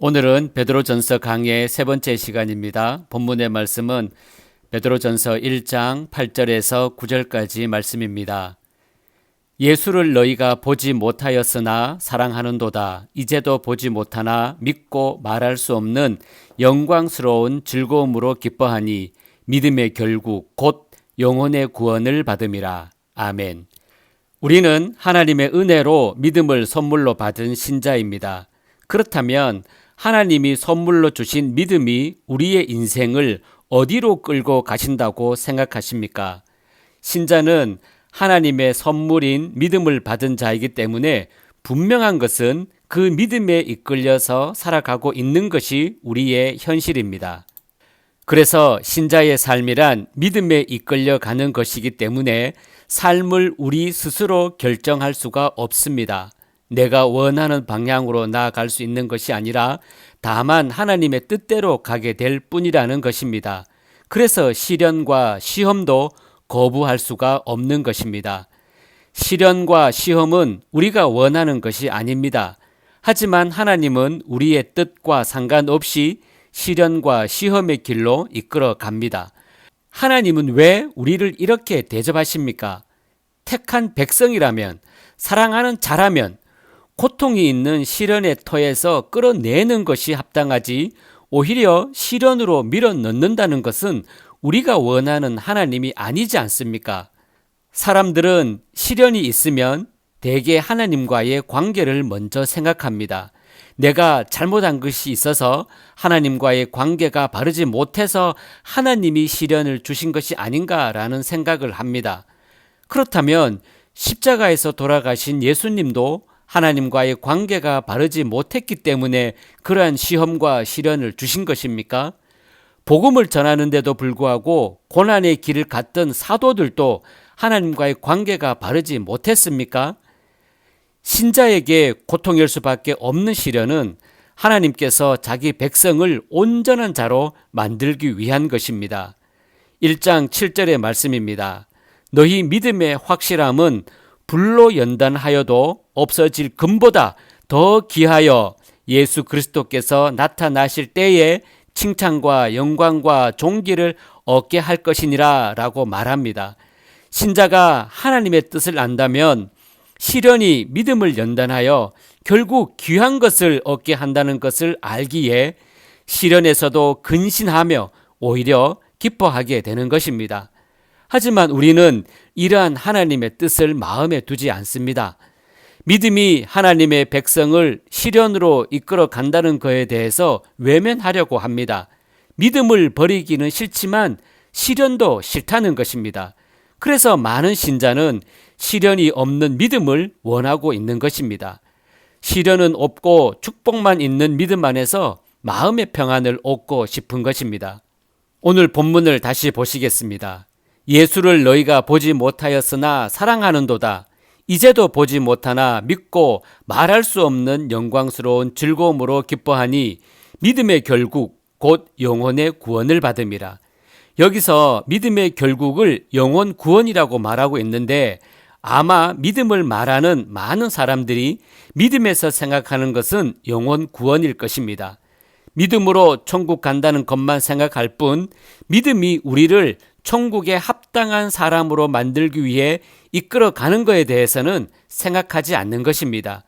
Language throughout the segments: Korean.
오늘은 베드로전서 강의 세 번째 시간입니다. 본문의 말씀은 베드로전서 1장 8절에서 9절까지 말씀입니다. 예수를 너희가 보지 못하였으나 사랑하는도다. 이제도 보지 못하나 믿고 말할 수 없는 영광스러운 즐거움으로 기뻐하니 믿음의 결국 곧 영혼의 구원을 받음이라. 아멘. 우리는 하나님의 은혜로 믿음을 선물로 받은 신자입니다. 그렇다면 하나님이 선물로 주신 믿음이 우리의 인생을 어디로 끌고 가신다고 생각하십니까? 신자는 하나님의 선물인 믿음을 받은 자이기 때문에 분명한 것은 그 믿음에 이끌려서 살아가고 있는 것이 우리의 현실입니다. 그래서 신자의 삶이란 믿음에 이끌려 가는 것이기 때문에 삶을 우리 스스로 결정할 수가 없습니다. 내가 원하는 방향으로 나아갈 수 있는 것이 아니라 다만 하나님의 뜻대로 가게 될 뿐이라는 것입니다. 그래서 시련과 시험도 거부할 수가 없는 것입니다. 시련과 시험은 우리가 원하는 것이 아닙니다. 하지만 하나님은 우리의 뜻과 상관없이 시련과 시험의 길로 이끌어 갑니다. 하나님은 왜 우리를 이렇게 대접하십니까? 택한 백성이라면, 사랑하는 자라면 고통이 있는 시련의 터에서 끌어내는 것이 합당하지 오히려 시련으로 밀어넣는다는 것은 우리가 원하는 하나님이 아니지 않습니까? 사람들은 시련이 있으면 대개 하나님과의 관계를 먼저 생각합니다. 내가 잘못한 것이 있어서 하나님과의 관계가 바르지 못해서 하나님이 시련을 주신 것이 아닌가라는 생각을 합니다. 그렇다면 십자가에서 돌아가신 예수님도 하나님과의 관계가 바르지 못했기 때문에 그러한 시험과 시련을 주신 것입니까? 복음을 전하는데도 불구하고 고난의 길을 갔던 사도들도 하나님과의 관계가 바르지 못했습니까? 신자에게 고통일 수밖에 없는 시련은 하나님께서 자기 백성을 온전한 자로 만들기 위한 것입니다. 1장 7절의 말씀입니다. 너희 믿음의 확실함은 불로 연단하여도 없어질 금보다 더 귀하여 예수 그리스도께서 나타나실 때에 칭찬과 영광과 존귀를 얻게 할 것이니라 라고 말합니다. 신자가 하나님의 뜻을 안다면 시련이 믿음을 연단하여 결국 귀한 것을 얻게 한다는 것을 알기에 시련에서도 근신하며 오히려 기뻐하게 되는 것입니다. 하지만 우리는 이러한 하나님의 뜻을 마음에 두지 않습니다. 믿음이 하나님의 백성을 시련으로 이끌어 간다는 것에 대해서 외면하려고 합니다. 믿음을 버리기는 싫지만 시련도 싫다는 것입니다. 그래서 많은 신자는 시련이 없는 믿음을 원하고 있는 것입니다. 시련은 없고 축복만 있는 믿음 안에서 마음의 평안을 얻고 싶은 것입니다. 오늘 본문을 다시 보시겠습니다. 예수를 너희가 보지 못하였으나 사랑하는도다. 이제도 보지 못하나 믿고 말할 수 없는 영광스러운 즐거움으로 기뻐하니 믿음의 결국 곧 영혼의 구원을 받음이라. 여기서 믿음의 결국을 영혼 구원이라고 말하고 있는데 아마 믿음을 말하는 많은 사람들이 믿음에서 생각하는 것은 영혼 구원일 것입니다. 믿음으로 천국 간다는 것만 생각할 뿐 믿음이 우리를 천국에 합당한 사람으로 만들기 위해 이끌어가는 것에 대해서는 생각하지 않는 것입니다.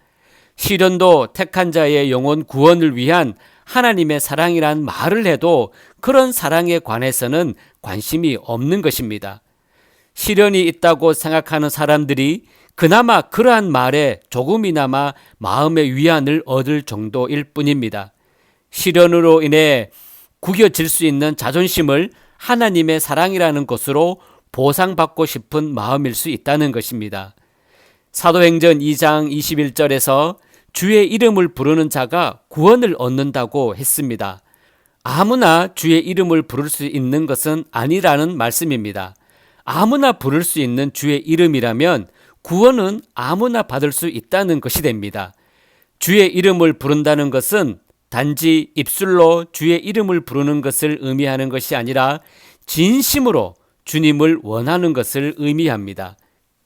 시련도 택한 자의 영혼 구원을 위한 하나님의 사랑이란 말을 해도 그런 사랑에 관해서는 관심이 없는 것입니다. 시련이 있다고 생각하는 사람들이 그나마 그러한 말에 조금이나마 마음의 위안을 얻을 정도일 뿐입니다. 시련으로 인해 구겨질 수 있는 자존심을 하나님의 사랑이라는 것으로 보상받고 싶은 마음일 수 있다는 것입니다. 사도행전 2장 21절에서 주의 이름을 부르는 자가 구원을 얻는다고 했습니다. 아무나 주의 이름을 부를 수 있는 것은 아니라는 말씀입니다. 아무나 부를 수 있는 주의 이름이라면 구원은 아무나 받을 수 있다는 것이 됩니다. 주의 이름을 부른다는 것은 단지 입술로 주의 이름을 부르는 것을 의미하는 것이 아니라 진심으로 주님을 원하는 것을 의미합니다.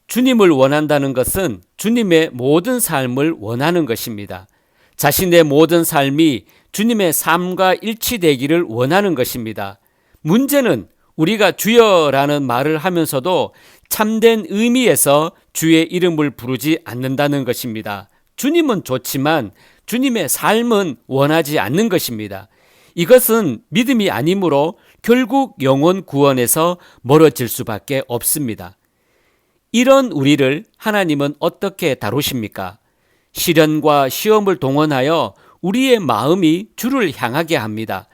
주님을 원한다는 것은 주님의 모든 삶을 원하는 것입니다. 자신의 모든 삶이 주님의 삶과 일치되기를 원하는 것입니다. 문제는 우리가 주여라는 말을 하면서도 참된 의미에서 주의 이름을 부르지 않는다는 것입니다. 주님은 좋지만 주님의 삶은 원하지 않는 것입니다. 이것은 믿음이 아니므로 결국 영혼 구원에서 멀어질 수밖에 없습니다. 이런 우리를 하나님은 어떻게 다루십니까? 시련과 시험을 동원하여 우리의 마음이 주를 향하게 합니다.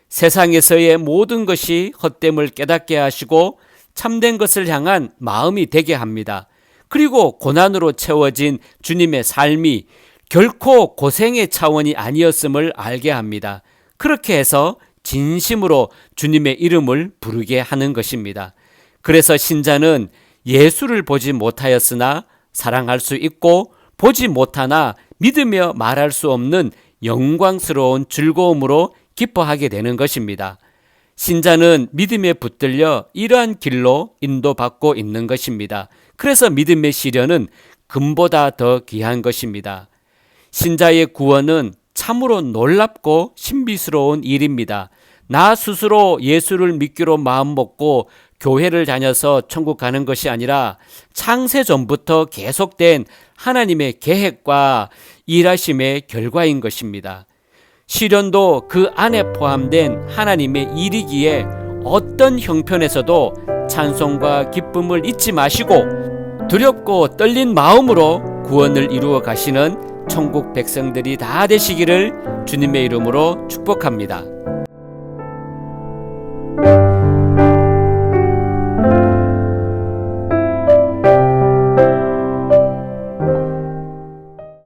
세상에서의 모든 것이 헛됨을 깨닫게 하시고 참된 것을 향한 마음이 되게 합니다. 그리고 고난으로 채워진 주님의 삶이 결코 고생의 차원이 아니었음을 알게 합니다. 그렇게 해서 진심으로 주님의 이름을 부르게 하는 것입니다. 그래서 신자는 예수를 보지 못하였으나 사랑할 수 있고 보지 못하나 믿으며 말할 수 없는 영광스러운 즐거움으로 기뻐하게 되는 것입니다. 신자는 믿음에 붙들려 이러한 길로 인도받고 있는 것입니다. 그래서 믿음의 시련은 금보다 더 귀한 것입니다. 신자의 구원은 참으로 놀랍고 신비스러운 일입니다. 나 스스로 예수를 믿기로 마음먹고 교회를 다녀서 천국 가는 것이 아니라 창세 전부터 계속된 하나님의 계획과 일하심의 결과인 것입니다. 시련도 그 안에 포함된 하나님의 일이기에 어떤 형편에서도 찬송과 기쁨을 잊지 마시고 두렵고 떨린 마음으로 구원을 이루어 가시는 천국 백성들이 다 되시기를 주님의 이름으로 축복합니다.